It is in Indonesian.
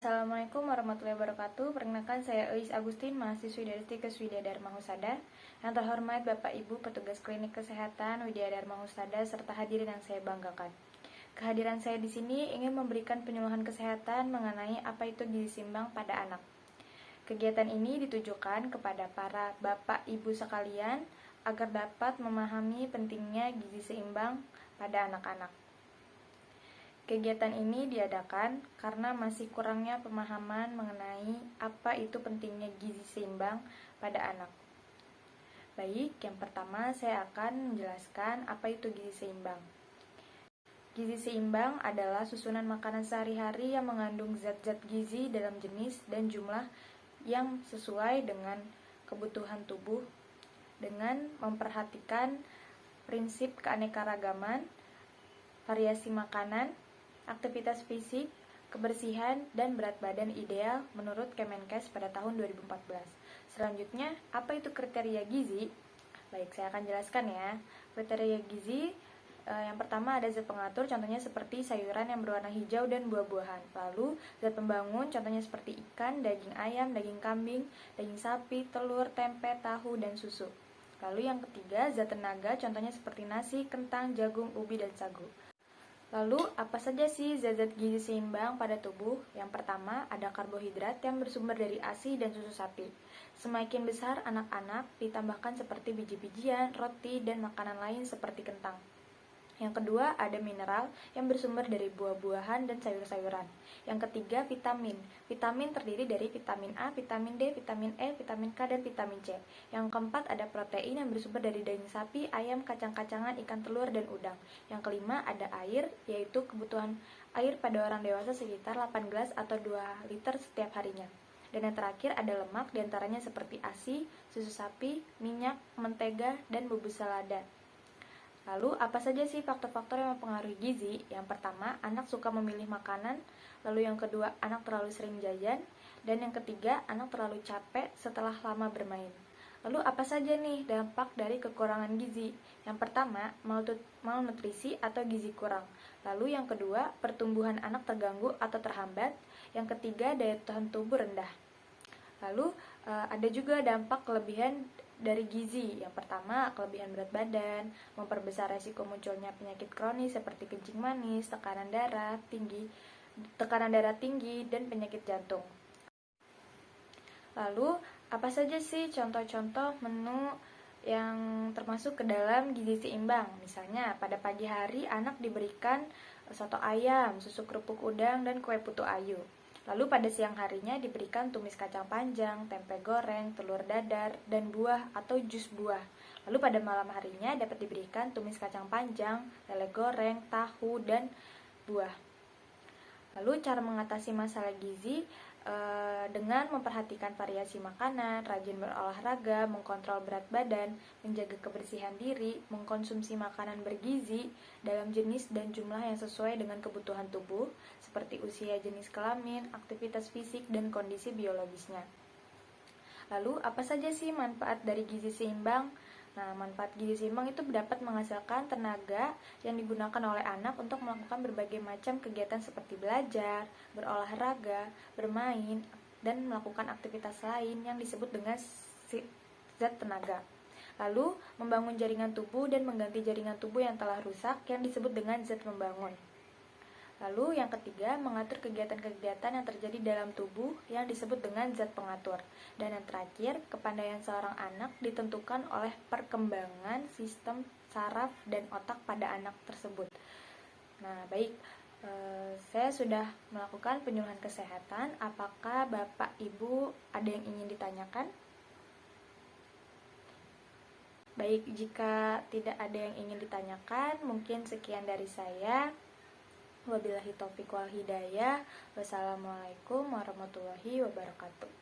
Assalamualaikum warahmatullahi wabarakatuh. Perkenalkan saya Eis Agustin, mahasiswi dari Stikes Widya Dharma Husada. Yang terhormat Bapak Ibu petugas klinik kesehatan Widya Dharma Husada serta hadirin yang saya banggakan. Kehadiran saya di sini ingin memberikan penyuluhan kesehatan mengenai apa itu gizi seimbang pada anak. Kegiatan ini ditujukan kepada para Bapak Ibu sekalian agar dapat memahami pentingnya gizi seimbang pada anak-anak. Kegiatan ini diadakan karena masih kurangnya pemahaman mengenai apa itu pentingnya gizi seimbang pada anak. Baik, yang pertama saya akan menjelaskan apa itu gizi seimbang. Gizi seimbang adalah susunan makanan sehari-hari yang mengandung zat-zat gizi dalam jenis dan jumlah yang sesuai dengan kebutuhan tubuh dengan memperhatikan prinsip keanekaragaman, variasi makanan, aktivitas fisik, kebersihan, dan berat badan ideal menurut Kemenkes pada tahun 2014. Selanjutnya, apa itu kriteria gizi? Baik, saya akan jelaskan ya. Kriteria gizi yang pertama ada zat pengatur, contohnya seperti sayuran yang berwarna hijau dan buah-buahan. Lalu, zat pembangun, contohnya seperti ikan, daging ayam, daging kambing, daging sapi, telur, tempe, tahu, dan susu. Lalu yang ketiga, zat tenaga, contohnya seperti nasi, kentang, jagung, ubi, dan sagu. Lalu, apa saja sih zat-zat gizi seimbang pada tubuh? Yang pertama, ada karbohidrat yang bersumber dari ASI dan susu sapi. Semakin besar anak-anak, ditambahkan seperti biji-bijian, roti, dan makanan lain seperti kentang. Yang kedua, ada mineral yang bersumber dari buah-buahan dan sayur-sayuran. Yang ketiga, vitamin. Vitamin terdiri dari vitamin A, vitamin D, vitamin E, vitamin K, dan vitamin C. Yang keempat, ada protein yang bersumber dari daging sapi, ayam, kacang-kacangan, ikan telur, dan udang. Yang kelima, ada air, yaitu kebutuhan air pada orang dewasa sekitar 8 gelas atau 2 liter setiap harinya. Dan yang terakhir ada lemak, diantaranya seperti ASI, susu sapi, minyak, mentega, dan bubuk selada. Lalu, apa saja sih faktor-faktor yang mempengaruhi gizi? Yang pertama, anak suka memilih makanan. Lalu yang kedua, anak terlalu sering jajan. Dan yang ketiga, anak terlalu capek setelah lama bermain. Lalu, apa saja nih dampak dari kekurangan gizi? Yang pertama, malnutrisi atau gizi kurang. Lalu yang kedua, pertumbuhan anak terganggu atau terhambat. Yang ketiga, daya tahan tubuh rendah. Lalu, ada juga dampak kelebihan dari gizi. Yang pertama, kelebihan berat badan, memperbesar resiko munculnya penyakit kronis seperti kencing manis, tekanan darah tinggi, dan penyakit jantung. Lalu, apa saja sih contoh-contoh menu yang termasuk ke dalam gizi seimbang? Misalnya, pada pagi hari anak diberikan soto ayam, susu kerupuk udang, dan kue putu ayu. Lalu pada siang harinya diberikan tumis kacang panjang, tempe goreng, telur dadar, dan buah atau jus buah. Lalu pada malam harinya dapat diberikan tumis kacang panjang, lele goreng, tahu, dan buah. Lalu cara mengatasi masalah gizi dengan memperhatikan variasi makanan, rajin berolahraga, mengkontrol berat badan, menjaga kebersihan diri, mengkonsumsi makanan bergizi dalam jenis dan jumlah yang sesuai dengan kebutuhan tubuh, seperti usia, jenis kelamin, aktivitas fisik, dan kondisi biologisnya. Lalu, apa saja sih manfaat dari gizi seimbang? Nah, manfaat gizi seimbang itu dapat menghasilkan tenaga yang digunakan oleh anak untuk melakukan berbagai macam kegiatan seperti belajar, berolahraga, bermain, dan melakukan aktivitas lain yang disebut dengan zat tenaga. Lalu, membangun jaringan tubuh dan mengganti jaringan tubuh yang telah rusak yang disebut dengan zat membangun. Lalu yang ketiga, mengatur kegiatan-kegiatan yang terjadi dalam tubuh yang disebut dengan zat pengatur. Dan yang terakhir, kepandaian seorang anak ditentukan oleh perkembangan sistem saraf dan otak pada anak tersebut. Nah, baik, saya sudah melakukan penyuluhan kesehatan. Apakah Bapak Ibu ada yang ingin ditanyakan? Baik, jika tidak ada yang ingin ditanyakan, mungkin sekian dari saya. Wabillahi taufiq wal hidayah. Wassalamualaikum warahmatullahi wabarakatuh.